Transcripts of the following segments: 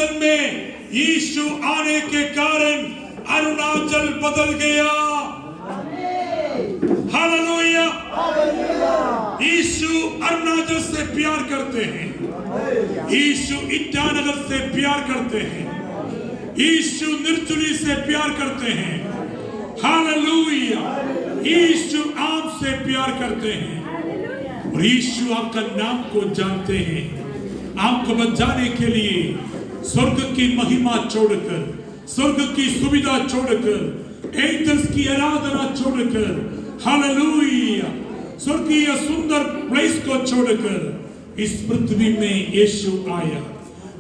अरुणाचल में यीशु आने के कारण अरुणाचल बदल गया। हालेलुया। यीशु अरुणाचल से प्यार करते हैं, यीशु ईटानगर से प्यार करते हैं, यीशु निर्जुली से प्यार करते हैं। हालेलुया। यीशु आम से प्यार करते हैं और यीशु आपका नाम को जानते हैं। आपको बचाने के लिए स्वर्ग की महिमा छोड़कर, स्वर्ग की सुविधा छोड़कर, एंजल्स की आराधना छोड़कर, हालेलुया, स्वर्गीय सुंदर प्लेस को छोड़कर इस पृथ्वी में यीशु आया।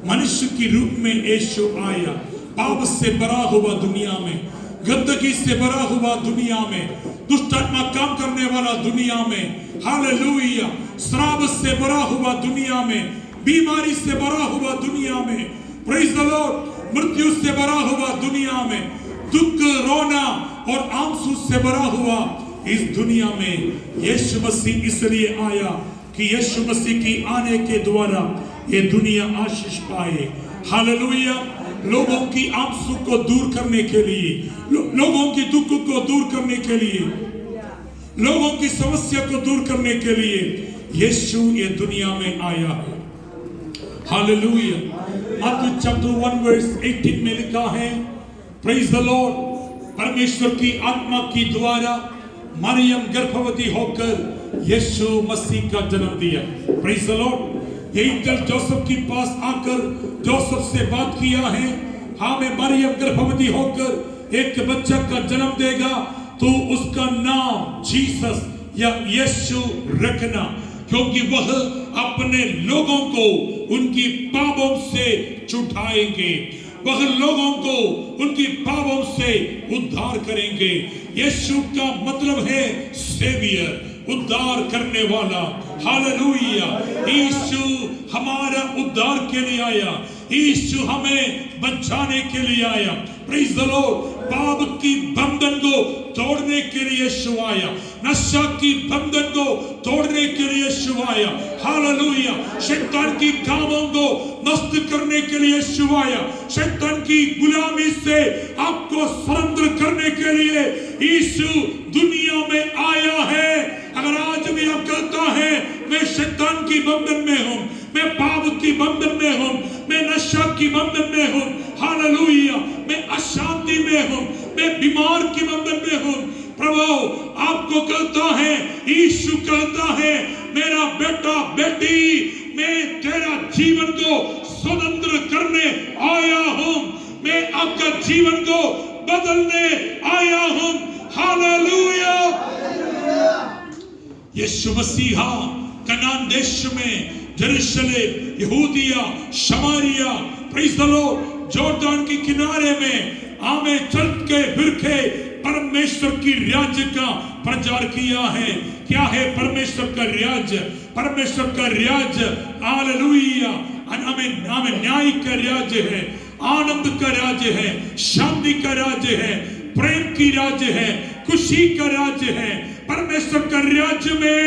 मनुष्य की रूप में यीशु आया। पाप से भरा हुआ दुनिया में, गंदगी से भरा हुआ दुनिया में, दुष्ट आत्मा काम करने वाला दुनिया में, हालेलुया, श्राप से भरा हुआ दुनिया में, बीमारी से भरा हुआ दुनिया में, प्रेज़ द लॉर्ड, मृत्यु से भरा हुआ दुनिया में, दुख, रोना और आंसू से भरा हुआ इस दुनिया में यीशु मसीह इसलिए आया कि यीशु मसीह की आने के द्वारा ये दुनिया आशीष पाए। हालेलुया। लोगों की आंसू को दूर करने के लिए, लोगों की दुख को दूर करने के लिए, लोगों की समस्या को दूर करने के लिए यीशु ये दुनिया में आया है। हालेलुया। मत्ती चैप्टर 1 वर्स 18 में लिखा है, प्रेज़ द लॉर्ड, परमेश्वर की आत्मा की द्वारा मरियम गर्भवती होकर यीशु मसीह का जन्म दिया। Praise the Lord. Angel Joseph के पास आकर जोसेफ से बात किया है, हमें मरियम गर्भवती होकर एक बच्चा का जन्म देगा तो उसका नाम जीसस या यीशु रखना, क्योंकि वह अपने लोगों को उनकी पापों से छुड़ाएंगे, वह लोगों को उनकी पापों से उद्धार करेंगे। यीशु का मतलब है सेवियर, उद्धार करने वाला। हालेलुया। यीशु हमारा उद्धार के लिए आया, यीशु हमें बचाने के लिए आया। Praise the Lord. पाप की बंधन को तोड़ने के लिए यीशु आया, नशा की बंधन को तोड़ने के लिए यीशु आया। हालेलुया। शैतान की कामों को नष्ट करने के लिए यीशु आया, शैतान की गुलामी से आपको स्वतंत्र करने के लिए यीशु दुनिया में आया है। अगर आज भी आप कहता है मैं शैतान की बंधन में हूं, मैं पाप की बंधन में हूं, मैं नशा की बंधन में हूं, हालेलुया, मैं अशांति में हूं, मैं बीमार की बंधन में हूं, प्रभु आपको कहता है, यीशु कहता है, मेरा बेटा बेटी, मैं तेरा जीवन को स्वतंत्र करने आया हूं, मैं आपका जीवन को बदलने आया हूं। हालेलुया। यीशु मसीहा कनान देश में, जेरूशलेम, यहूदिया, शमारिया, प्रेज़ द लॉर्ड, जॉर्डन के किनारे में आमे चल के फिर के परमेश्वर की राज्य का प्रचार किया है। क्या है परमेश्वर का राज्य? परमेश्वर का राज्य, हालेलुया, हमें न्याय का राज्य है, आनंद का राज्य है, शांति का राज्य है, प्रेम की राज्य है, खुशी का राज्य है। परमेश्वर का राज्य में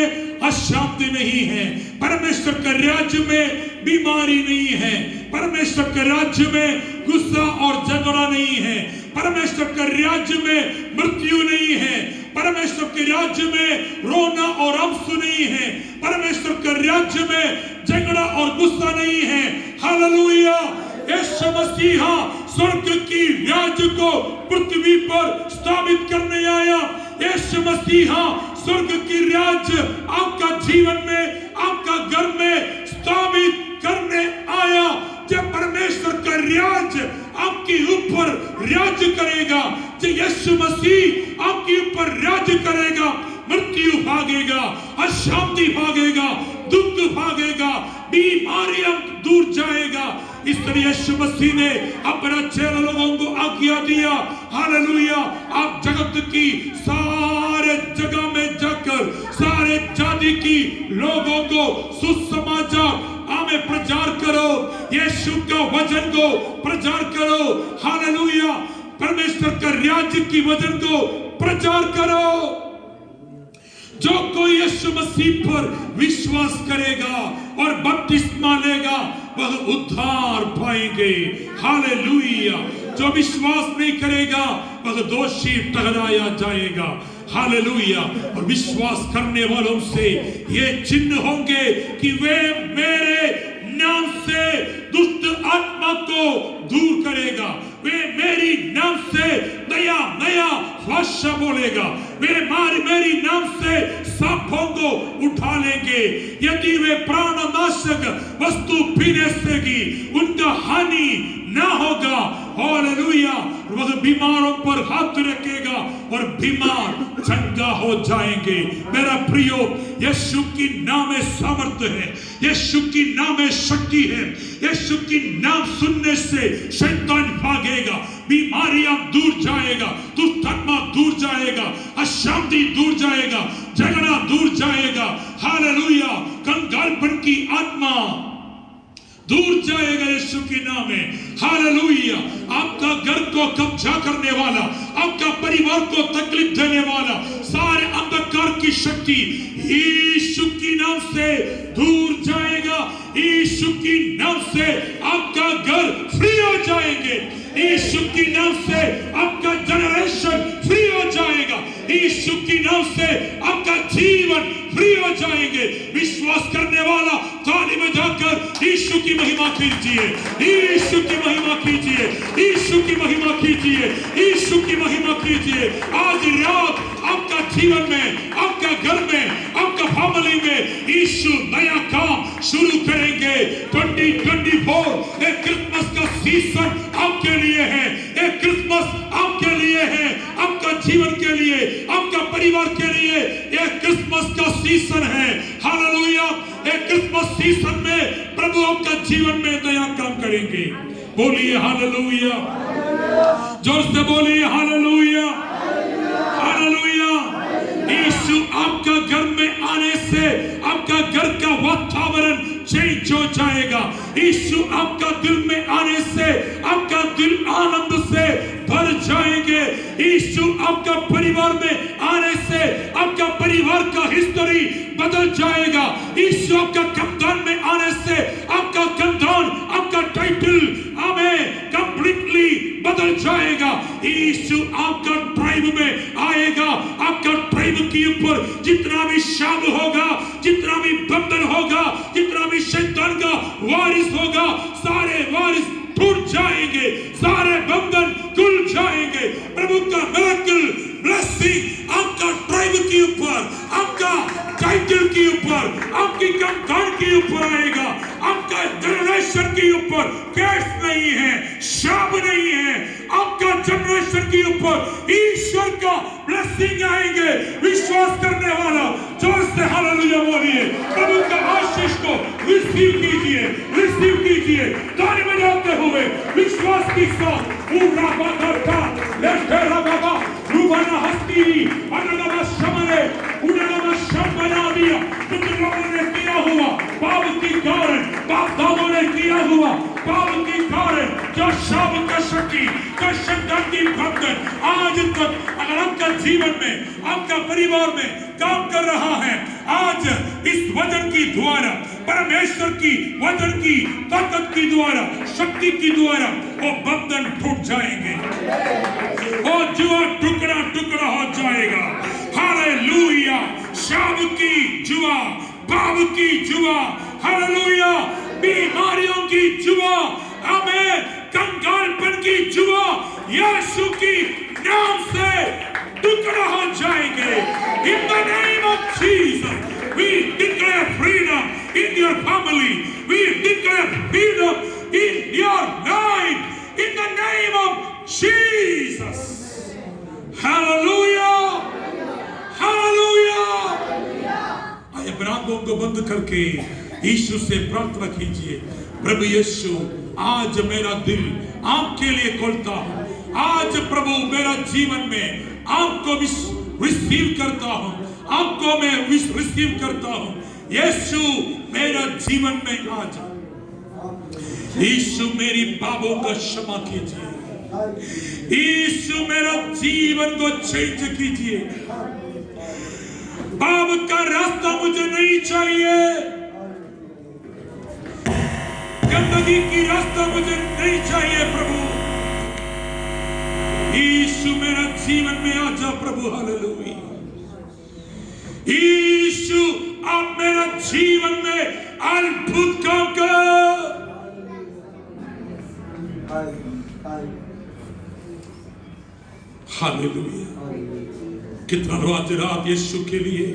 अशांति नहीं है, परमेश्वर का राज्य में बीमारी नहीं है, परमेश्वर के राज्य में गुस्सा और झगड़ा नहीं है, परमेश्वर के राज्य में मृत्यु नहीं है, परमेश्वर के राज्य में रोना और आंसू नहीं है, परमेश्वर के राज्य में झगड़ा और गुस्सा नहीं है। हालेलुया। यीशु मसीहा स्वर्ग की राज्य को पृथ्वी पर स्थापित करने आया। यीशु मसीहा स्वर्ग की राज्य आपका जीवन में, आपका घर में स्थापित करने आया। जब परमेश्वर का राज्य आपके ऊपर राज्य करेगा, जब यीशु मसीह आपके ऊपर राज्य करेगा, मृत्यु भागेगा, अशांति भागेगा, दुख भागेगा, बीमारियां दूर जाएगा। इसलिए यीशु मसीह ने अपना चेला लोगों को आज्ञा दिया, हालेलुया, आप जगत की सारे जगह में जाकर सारे जाति की लोगों को सुसमाचार हमें प्रचार करो, यीशु का वचन को प्रचार करो। हालेलुया। परमेश्वर का राज्य की वचन को प्रचार करो। जो कोई यीशु मसीह पर विश्वास करेगा और बपतिस्मा लेगा, वह उद्धार पाएंगे। हालेलुया। जो विश्वास नहीं करेगा वह दोषी ठहराया जाएगा। हालेलुया। और विश्वास करने वालों से ये चिन्ह होंगे कि वे मेरे नाम से दुष्ट आत्मा को दूर करेगा, वे मेरी नाम से नया नया भाषा बोलेगा, वे मेरी नाम से सांपों को उठा लेंगे। यदि वे प्राणनाशक वस्तु पीने से भी उनका हानि ना होगा। हालेलुया। वह बीमारों पर हाथ रखेगा और बीमार चंगा हो जाएंगे। मेरा प्रियो, यीशु की नाम में सामर्थ्य है, यीशु की नाम में शक्ति है। यीशु की नाम सुनने से शैतान भागेगा, बीमारियां दूर जाएगा, दुष्टात्मा दूर जाएगा, अशांति दूर जाएगा, झगड़ा दूर जाएगा। हालेलुया। कंगालपन की आत्मा दूर जाएगा यीशु के नाम में। हालेलुया। आपका घर को कब्जा करने वाला, आपका परिवार को तकलीफ देने वाला सारे अंधकार की शक्ति यीशु के नाम से दूर जाएगा। यीशु के नाम से आपका घर फ्री हो जाएंगे। यीशु के नाम से आपका जनरेशन फ्री हो जाएगा। यीशु के नाम से आपका जीवन फ्री हो जाएंगे। विश्वास करने वाला ताली में जाकर यीशु की महिमा कीजिए, यीशु की महिमा कीजिए, यीशु की महिमा कीजिए, यीशु की महिमा कीजिए। आज रात आपका जीवन में, आपका घर में, आपका फैमिली में यीशु नया काम शुरू करेंगे। 2024 एक क्रिसमस का सीजन आपके लिए है, एक क्रिसमस आपके लिए है, आपका जीवन के लिए, आपका परिवार के लिए एक क्रिसमस का सीजन है। हालेलुया। एक क्रिसमस सीजन में प्रभु आपका जीवन में नया काम करेंगे। बोलिए हालेलुया, जोर से बोलिए हालेलुया, हालेलुया। यीशु आपका घर में आने से आपका घर का वातावरण चेंज हो जाएगा। यीशु आपका दिल में आने से आपका दिल आनंद से भर जाएंगे। यीशु आपका परिवार में आने से आपका परिवार का हिस्ट्री बदल जाएगा। यीशु आपका कप्तान में आने से आपका कप्तान, आपका टाइटल हमें कंप्लीटली बदल जाएगा। यीशु आपका ट्राइब में आएगा। आपका ट्राइब के ऊपर जितना भी शाप होगा, जितना भी बंधन होगा, जितना भी शैतान का वारिस होगा, सारे वारिस टूट जाएंगे, सारे बंधन खुल जाएंगे। प्रभु का मिरेकल ब्लेसिंग आपका ट्राइब के ऊपर, आपका टाइटल के ऊपर, आपकी कप्तान के ऊपर आएगा। आपका जनरेशन के ऊपर केस नहीं है, शाप नहीं है। आपका जनरेशन के ऊपर ईश्वर का ब्लेसिंग आएंगे। विश्वास करने वाला जोर से हालेलुया बोलिए। प्रभु का आशीष को रिसीव कीजिए, रिसीव कीजिए। ताली बजाते हुए विश्वास के साथ पूरा बाधा लेके रबाबा रूबना हस्ती अनलबा शमरे उनलबा शमना दिया। तुम लोगों ने किया हुआ पाप के कारण, बाप दादों ने किया हुआ पाप के कारण जो शाप का शक्ति, जो शैतान की बंधन आज तक अगर आपका जीवन में, आपका परिवार में काम कर रहा है, आज इस वचन की द्वारा, परमेश्वर की वचन की ताकत की द्वारा, शक्ति की द्वारा वो बंधन टूट जाएंगे, वो जुआ टुकड़ा टुकड़ा हो जाएगा। हालेलुया। शाप की जुआ, पाप की जुआ, हालेलुया, बीमारियों की जुआ, आमीन, कंगालपन की जुआ यीशु की नाम से टुकड़ा हो जाएंगे। In the name of Jesus, we declare freedom in your family. We declare freedom in your life. In the name of Jesus. Hallelujah. Hallelujah. आइए अपने आंखों को बंद करके यीशु से प्रार्थना कीजिए। प्रभु यीशु, आज मेरा दिल आपके लिए खोलता हूँ। आज प्रभु मेरा जीवन में आपको रिसीव करता हूँ, आपको मैं रिसीव करता हूँ। यीशु मेरा जीवन में आ जाओ। यीशु मेरी पापों का क्षमा कीजिए। यीशु मेरा जीवन को चेंज कीजिए। पाप का रास्ता मुझे नहीं चाहिए। गंदगी की रास्ता मुझे नहीं चाहिए प्रभु। यीशु मेरा जीवन में आ जा प्रभु। हालेलुया। यीशु आप मेरा जीवन में अद्भुत काम कर। हालेलुया। कितना लोग आज रात यीशु के लिए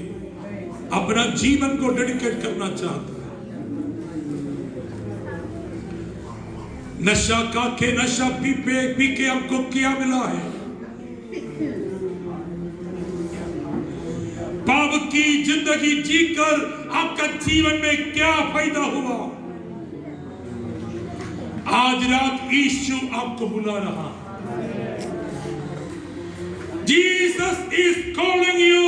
अपना जीवन को डेडिकेट करना चाहते हैं। नशा का के नशा पी के हमको क्या मिला है? पाप की जिंदगी जीकर आपका जीवन में क्या फायदा हुआ? आज रात यीशु आपको बुला रहा। Jesus is calling you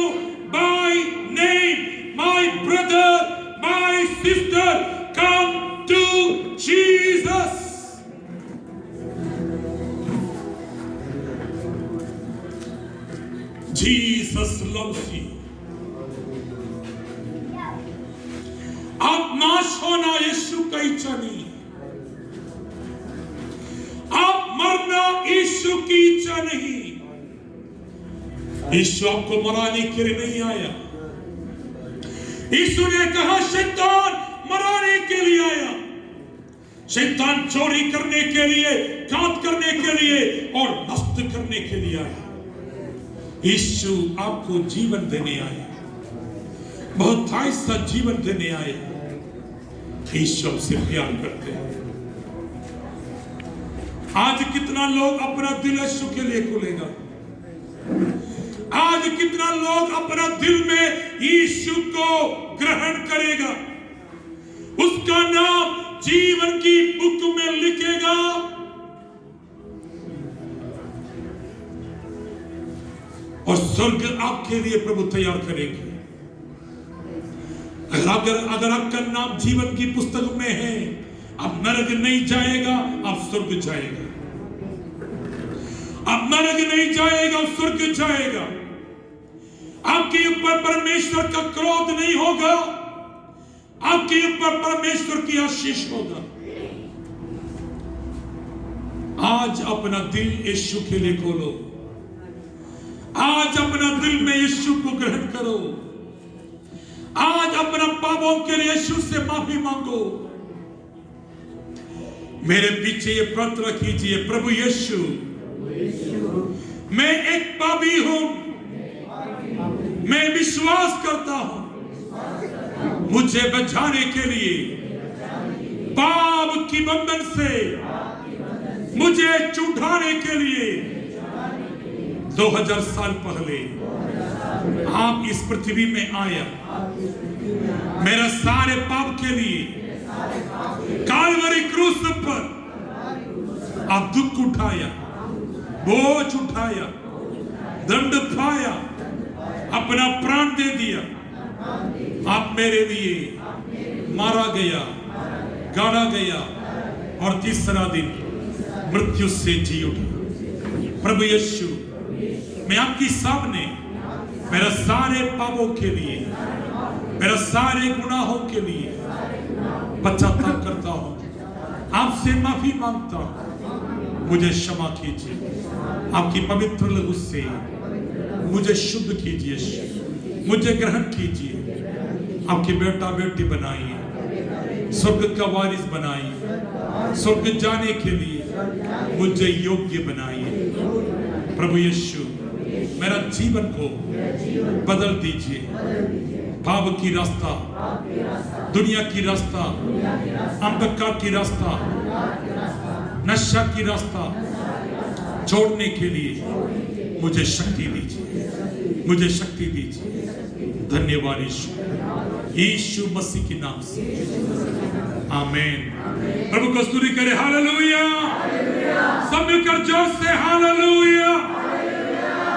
by name, my brother, my sister, come to Jesus. Jesus loves you. आप नाश होना यीशु का इच्छा नहीं। आप मरना यीशु की इच्छा नहीं। यीशु आपको मराने के लिए नहीं आया। यीशु ने कहा शैतान मराने के लिए आया। शैतान चोरी करने के लिए, घात करने के लिए और नष्ट करने के लिए आया। यीशु आपको जीवन देने आया, बहुत ऐसा जीवन देने आया। यीशु आपसे प्यार करते हैं। आज कितना लोग अपना दिल यीशु के लिए खोलेगा? आज कितना लोग अपना दिल में यीशु को ग्रहण करेगा, उसका नाम जीवन की बुक में लिखेगा? और स्वर्ग आपके लिए प्रभु तैयार करेंगे। अगर आपका नाम जीवन की पुस्तक में है, आप नरक नहीं जाएगा, आप स्वर्ग जाएगा। आप नरक नहीं जाएगा, आप स्वर्ग जाएगा। आपके ऊपर परमेश्वर का क्रोध नहीं होगा, आपके ऊपर परमेश्वर की आशीष होगा। आज अपना दिल यीशु के लिए खोलो। आज अपना दिल में यीशु को ग्रहण करो। आज अपना पापों के लिए यीशु से माफी मांगो। मेरे पीछे ये प्रार्थना कीजिए, प्रभु यीशु, मैं एक पापी हूं, मैं विश्वास करता हूं मुझे बचाने के लिए पाप की बंधन से मुझे छुड़ाने के लिए 2000 साल पहले आप इस पृथ्वी में आया। मेरा सारे पाप के लिए कालवरी क्रूस पर आप दुख उठाया, बोझ उठाया, दंड पाया, अपना प्राण दे दिया। आप मेरे लिए मारा गया, गाड़ा गया और तीसरा दिन मृत्यु से जी उठा। प्रभु यीशु, मैं आपके सामने मेरा सारे पापों के लिए, मेरा सारे गुनाहों के लिए पश्चाताप करता हूं, आपसे माफी मांगता हूं। मुझे क्षमा कीजिए, आपकी पवित्र लहू से मुझे शुद्ध कीजिए, मुझे ग्रहण कीजिए। आपकी बेटा बेटी बनाइए, स्वर्ग का वारिस बनाइए, स्वर्ग जाने के लिए मुझे योग्य बनाइए। प्रभु यीशु, मेरा जीवन को बदल दीजिए। पाप की रास्ता, दुनिया की रास्ता, अंधकार की रास्ता, नशा की रास्ता छोड़ने के लिए मुझे शक्ति दीजिए, मुझे शक्ति दीजिए। धन्यवाद यीशु, यीशु मसीह के नाम से, आमीन। प्रभु को स्तुति करें, हालेलुया। सब मिलकर जोर से हालेलुया।